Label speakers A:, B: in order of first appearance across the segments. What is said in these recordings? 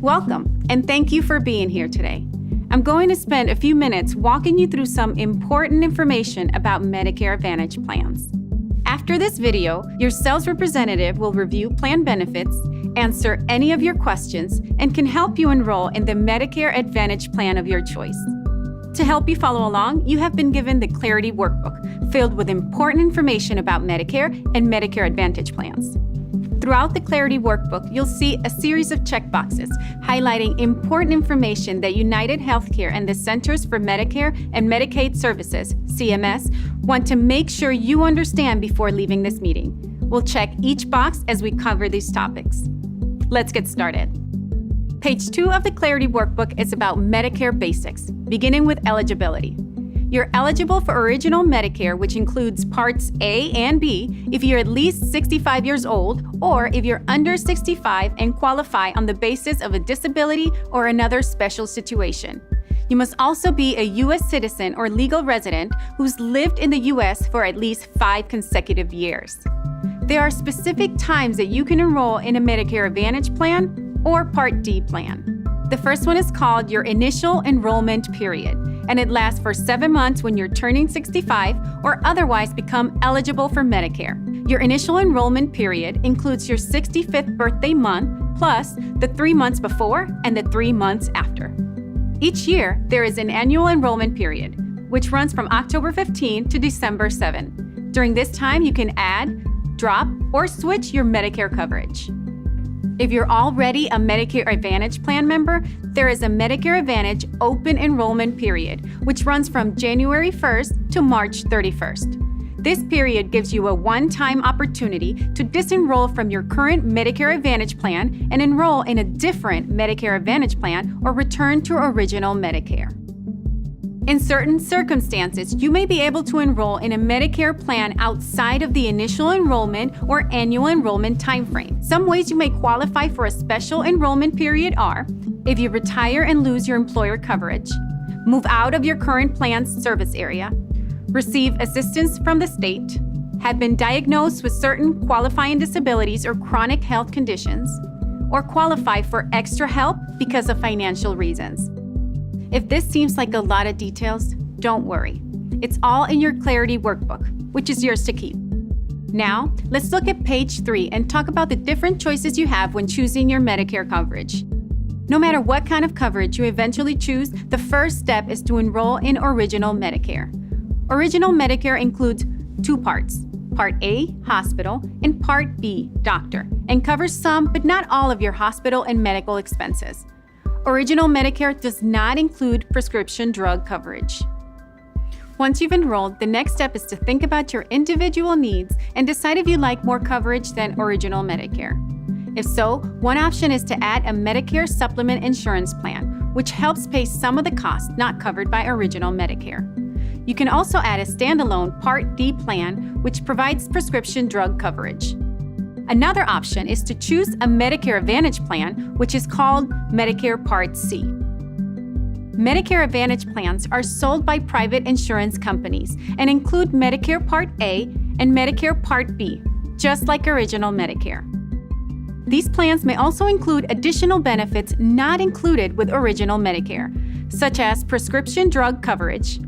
A: Welcome, and thank you for being here today. I'm going to spend a few minutes walking you through some important information about Medicare Advantage plans. After this video, your sales representative will review plan benefits, answer any of your questions, and can help you enroll in the Medicare Advantage plan of your choice. To help you follow along, you have been given the Clarity Workbook, filled with important information about Medicare and Medicare Advantage plans. Throughout the Clarity Workbook, you'll see a series of checkboxes highlighting important information that United Healthcare and the Centers for Medicare and Medicaid Services, CMS, want to make sure you understand before leaving this meeting. We'll check each box as we cover these topics. Let's get started. Page 2 of the Clarity Workbook is about Medicare basics, beginning with eligibility. You're eligible for Original Medicare, which includes Parts A and B, if you're at least 65 years old, or if you're under 65 and qualify on the basis of a disability or another special situation. You must also be a U.S. citizen or legal resident who's lived in the U.S. for at least 5 consecutive years. There are specific times that you can enroll in a Medicare Advantage plan or Part D plan. The first one is called your initial enrollment period, and it lasts for 7 months when you're turning 65 or otherwise become eligible for Medicare. Your initial enrollment period includes your 65th birthday month, plus the 3 months before and the 3 months after. Each year, there is an annual enrollment period, which runs from October 15 to December 7. During this time, you can add, drop, or switch your Medicare coverage. If you're already a Medicare Advantage plan member, there is a Medicare Advantage open enrollment period, which runs from January 1st to March 31st. This period gives you a one-time opportunity to disenroll from your current Medicare Advantage plan and enroll in a different Medicare Advantage plan or return to Original Medicare. In certain circumstances, you may be able to enroll in a Medicare plan outside of the initial enrollment or annual enrollment timeframe. Some ways you may qualify for a special enrollment period are if you retire and lose your employer coverage, move out of your current plan's service area, receive assistance from the state, have been diagnosed with certain qualifying disabilities or chronic health conditions, or qualify for extra help because of financial reasons. If this seems like a lot of details, don't worry. It's all in your Clarity Workbook, which is yours to keep. Now, let's look at page 3 and talk about the different choices you have when choosing your Medicare coverage. No matter what kind of coverage you eventually choose, the first step is to enroll in Original Medicare. Original Medicare includes 2 parts, Part A, hospital, and Part B, doctor, and covers some but not all of your hospital and medical expenses. Original Medicare does not include prescription drug coverage. Once you've enrolled, the next step is to think about your individual needs and decide if you like more coverage than Original Medicare. If so, one option is to add a Medicare Supplement Insurance Plan, which helps pay some of the costs not covered by Original Medicare. You can also add a standalone Part D plan, which provides prescription drug coverage. Another option is to choose a Medicare Advantage plan, which is called Medicare Part C. Medicare Advantage plans are sold by private insurance companies and include Medicare Part A and Medicare Part B, just like Original Medicare. These plans may also include additional benefits not included with Original Medicare, such as prescription drug coverage,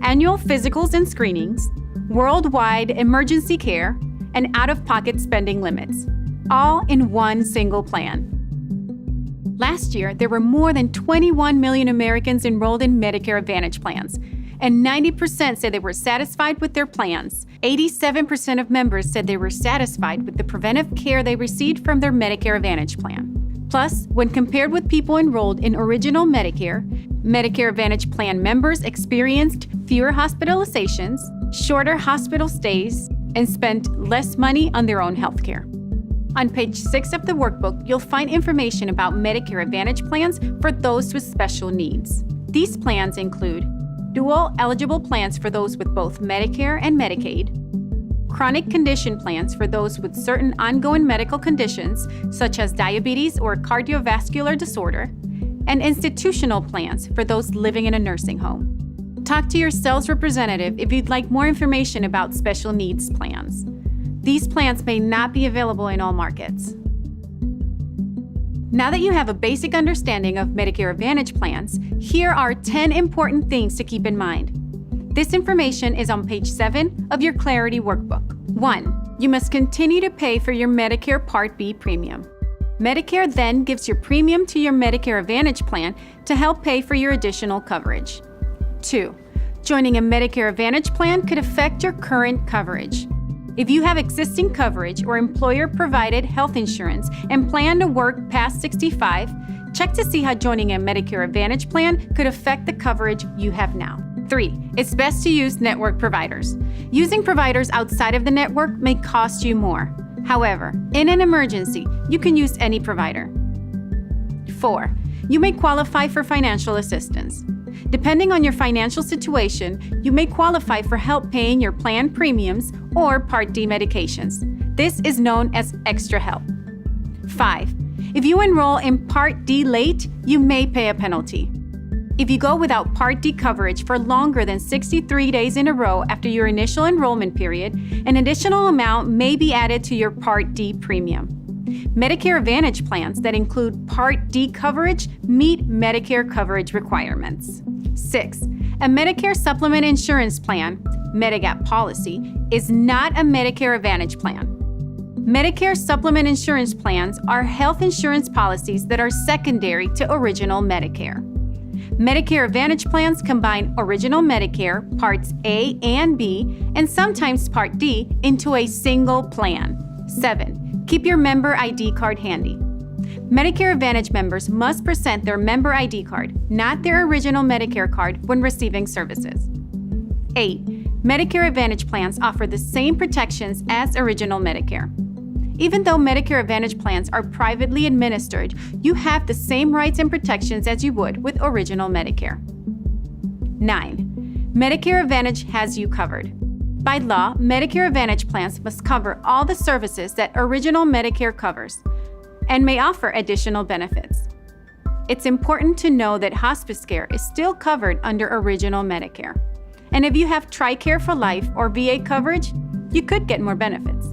A: annual physicals and screenings, worldwide emergency care, and out-of-pocket spending limits, all in one single plan. Last year, there were more than 21 million Americans enrolled in Medicare Advantage plans, and 90% said they were satisfied with their plans. 87% of members said they were satisfied with the preventive care they received from their Medicare Advantage plan. Plus, when compared with people enrolled in Original Medicare, Medicare Advantage plan members experienced fewer hospitalizations, shorter hospital stays, and spent less money on their own health care. On page 6 of the workbook, you'll find information about Medicare Advantage plans for those with special needs. These plans include dual eligible plans for those with both Medicare and Medicaid, chronic condition plans for those with certain ongoing medical conditions, such as diabetes or cardiovascular disorder, and institutional plans for those living in a nursing home. Talk to your sales representative if you'd like more information about special needs plans. These plans may not be available in all markets. Now that you have a basic understanding of Medicare Advantage plans, here are 10 important things to keep in mind. This information is on page 7 of your Clarity Workbook. 1. You must continue to pay for your Medicare Part B premium. Medicare then gives your premium to your Medicare Advantage plan to help pay for your additional coverage. 2. Joining a Medicare Advantage plan could affect your current coverage. If you have existing coverage or employer-provided health insurance and plan to work past 65, check to see how joining a Medicare Advantage plan could affect the coverage you have now. 3. It's best to use network providers. Using providers outside of the network may cost you more. However, in an emergency, you can use any provider. 4. You may qualify for financial assistance. Depending on your financial situation, you may qualify for help paying your plan premiums or Part D medications. This is known as extra help. 5. If you enroll in Part D late, you may pay a penalty. If you go without Part D coverage for longer than 63 days in a row after your initial enrollment period, an additional amount may be added to your Part D premium. Medicare Advantage plans that include Part D coverage meet Medicare coverage requirements. 6. A Medicare Supplement Insurance Plan, Medigap policy, is not a Medicare Advantage plan. Medicare Supplement Insurance plans are health insurance policies that are secondary to Original Medicare. Medicare Advantage plans combine Original Medicare, Parts A and B, and sometimes Part D, into a single plan. 7. Keep your member ID card handy. Medicare Advantage members must present their member ID card, not their Original Medicare card, when receiving services. 8. Medicare Advantage plans offer the same protections as Original Medicare. Even though Medicare Advantage plans are privately administered, you have the same rights and protections as you would with Original Medicare. 9. Medicare Advantage has you covered. By law, Medicare Advantage plans must cover all the services that Original Medicare covers and may offer additional benefits. It's important to know that hospice care is still covered under Original Medicare. And if you have TRICARE for Life or VA coverage, you could get more benefits.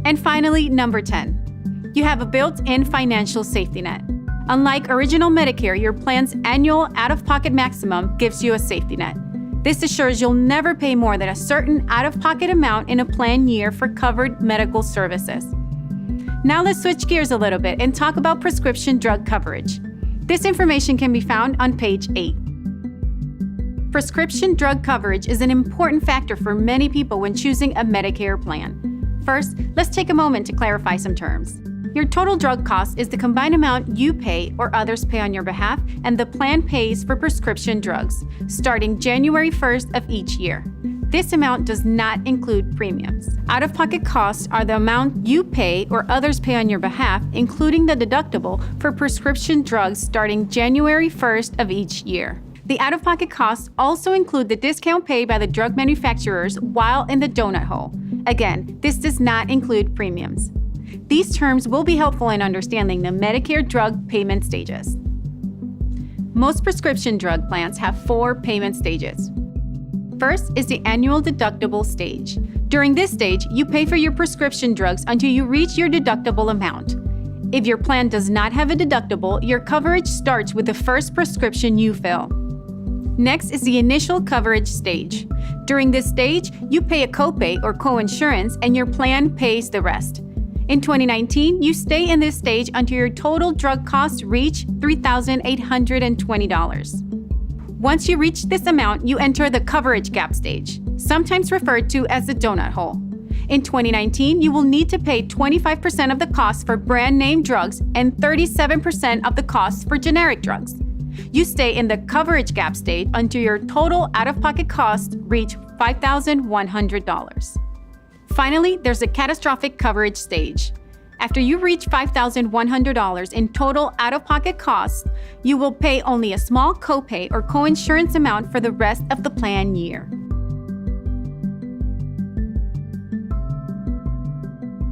A: And finally, number 10, you have a built-in financial safety net. Unlike Original Medicare, your plan's annual out-of-pocket maximum gives you a safety net. This assures you'll never pay more than a certain out-of-pocket amount in a plan year for covered medical services. Now let's switch gears a little bit and talk about prescription drug coverage. This information can be found on page 8. Prescription drug coverage is an important factor for many people when choosing a Medicare plan. First, let's take a moment to clarify some terms. Your total drug cost is the combined amount you pay or others pay on your behalf and the plan pays for prescription drugs, starting January 1st of each year. This amount does not include premiums. Out-of-pocket costs are the amount you pay or others pay on your behalf, including the deductible for prescription drugs starting January 1st of each year. The out-of-pocket costs also include the discount paid by the drug manufacturers while in the donut hole. Again, this does not include premiums. These terms will be helpful in understanding the Medicare drug payment stages. Most prescription drug plans have 4 payment stages. First is the annual deductible stage. During this stage, you pay for your prescription drugs until you reach your deductible amount. If your plan does not have a deductible, your coverage starts with the first prescription you fill. Next is the initial coverage stage. During this stage, you pay a copay or coinsurance and your plan pays the rest. In 2019, you stay in this stage until your total drug costs reach $3,820. Once you reach this amount, you enter the coverage gap stage, sometimes referred to as the donut hole. In 2019, you will need to pay 25% of the cost for brand name drugs and 37% of the cost for generic drugs. You stay in the coverage gap stage until your total out-of-pocket costs reach $5,100. Finally, there's a catastrophic coverage stage. After you reach $5,100 in total out-of-pocket costs, you will pay only a small copay or coinsurance amount for the rest of the plan year.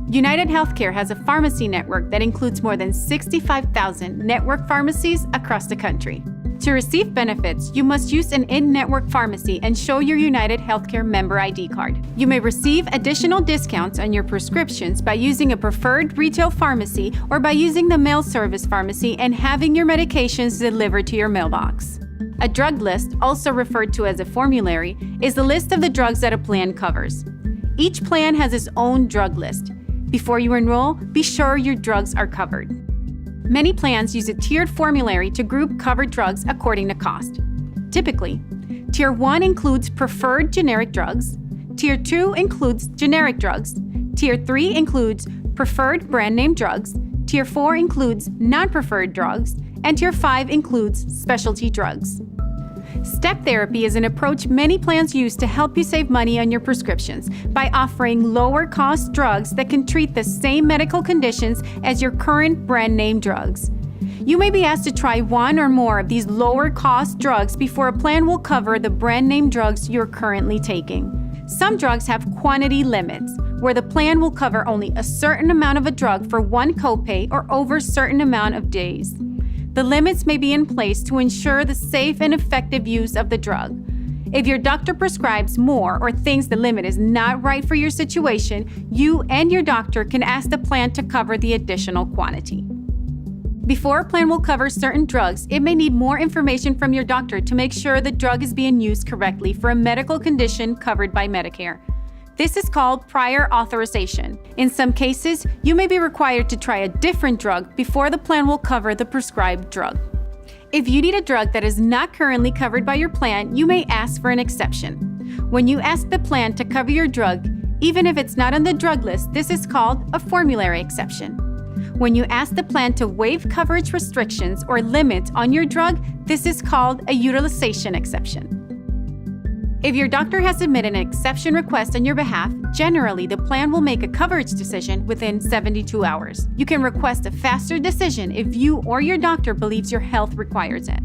A: United Healthcare has a pharmacy network that includes more than 65,000 network pharmacies across the country. To receive benefits, you must use an in-network pharmacy and show your United Healthcare member ID card. You may receive additional discounts on your prescriptions by using a preferred retail pharmacy or by using the mail service pharmacy and having your medications delivered to your mailbox. A drug list, also referred to as a formulary, is the list of the drugs that a plan covers. Each plan has its own drug list. Before you enroll, be sure your drugs are covered. Many plans use a tiered formulary to group covered drugs according to cost. Typically, Tier 1 includes preferred generic drugs, Tier 2 includes generic drugs, Tier 3 includes preferred brand name drugs, Tier 4 includes non-preferred drugs, and Tier 5 includes specialty drugs. Step therapy is an approach many plans use to help you save money on your prescriptions by offering lower-cost drugs that can treat the same medical conditions as your current brand-name drugs. You may be asked to try one or more of these lower-cost drugs before a plan will cover the brand-name drugs you're currently taking. Some drugs have quantity limits, where the plan will cover only a certain amount of a drug for one copay or over a certain amount of days. The limits may be in place to ensure the safe and effective use of the drug. If your doctor prescribes more or thinks the limit is not right for your situation, you and your doctor can ask the plan to cover the additional quantity. Before a plan will cover certain drugs, it may need more information from your doctor to make sure the drug is being used correctly for a medical condition covered by Medicare. This is called prior authorization. In some cases, you may be required to try a different drug before the plan will cover the prescribed drug. If you need a drug that is not currently covered by your plan, you may ask for an exception. When you ask the plan to cover your drug, even if it's not on the drug list, this is called a formulary exception. When you ask the plan to waive coverage restrictions or limits on your drug, this is called a utilization exception. If your doctor has submitted an exception request on your behalf, generally the plan will make a coverage decision within 72 hours. You can request a faster decision if you or your doctor believes your health requires it.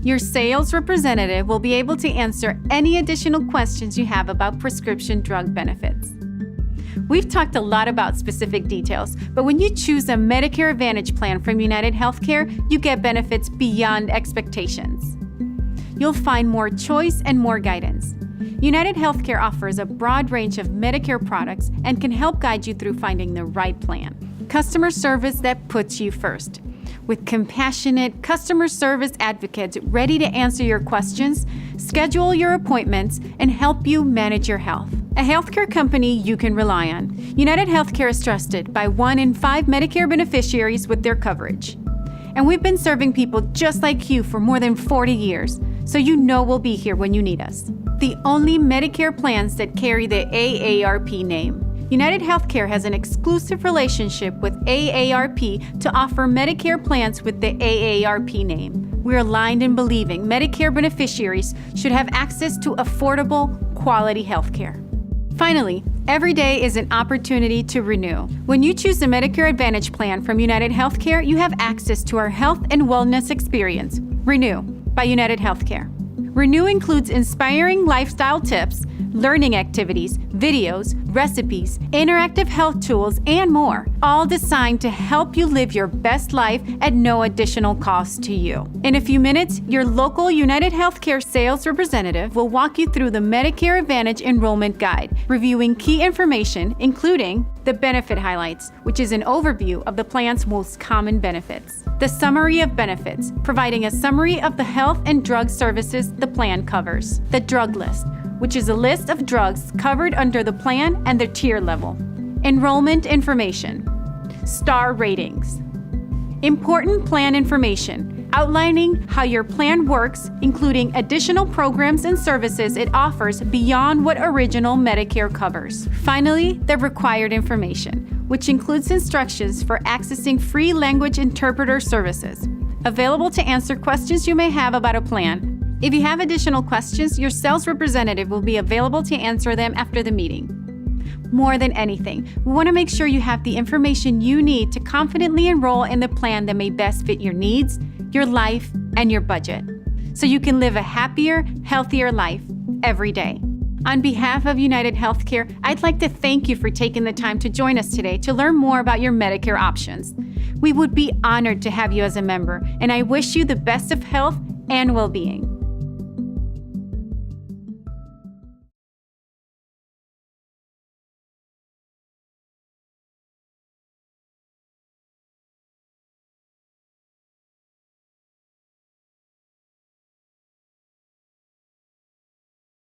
A: Your sales representative will be able to answer any additional questions you have about prescription drug benefits. We've talked a lot about specific details, but when you choose a Medicare Advantage plan from United Healthcare, you get benefits beyond expectations. You'll find more choice and more guidance. United Healthcare offers a broad range of Medicare products and can help guide you through finding the right plan. Customer service that puts you first. With compassionate customer service advocates ready to answer your questions, schedule your appointments, and help you manage your health. A healthcare company you can rely on. United Healthcare is trusted by 1 in 5 Medicare beneficiaries with their coverage. And we've been serving people just like you for more than 40 years, so you know we'll be here when you need us. The only Medicare plans that carry the AARP name. United Healthcare has an exclusive relationship with AARP to offer Medicare plans with the AARP name. We're aligned in believing Medicare beneficiaries should have access to affordable, quality healthcare. Finally, every day is an opportunity to renew. When you choose the Medicare Advantage plan from United Healthcare, you have access to our health and wellness experience, Renew by United Healthcare. Renew includes inspiring lifestyle tips, learning activities, videos, recipes, interactive health tools, and more, all designed to help you live your best life at no additional cost to you. In a few minutes, your local United Healthcare sales representative will walk you through the Medicare Advantage Enrollment Guide, reviewing key information, including the benefit highlights, which is an overview of the plan's most common benefits. The summary of benefits, providing a summary of the health and drug services the plan covers. The drug list, which is a list of drugs covered under the plan and their tier level. Enrollment information. Star ratings. Important plan information, outlining how your plan works, including additional programs and services it offers beyond what original Medicare covers. Finally, the required information, which includes instructions for accessing free language interpreter services, available to answer questions you may have about a plan. If you have additional questions, your sales representative will be available to answer them after the meeting. More than anything, we want to make sure you have the information you need to confidently enroll in the plan that may best fit your needs, your life, and your budget, so you can live a happier, healthier life every day. On behalf of United Healthcare, I'd like to thank you for taking the time to join us today to learn more about your Medicare options. We would be honored to have you as a member, and I wish you the best of health and well-being.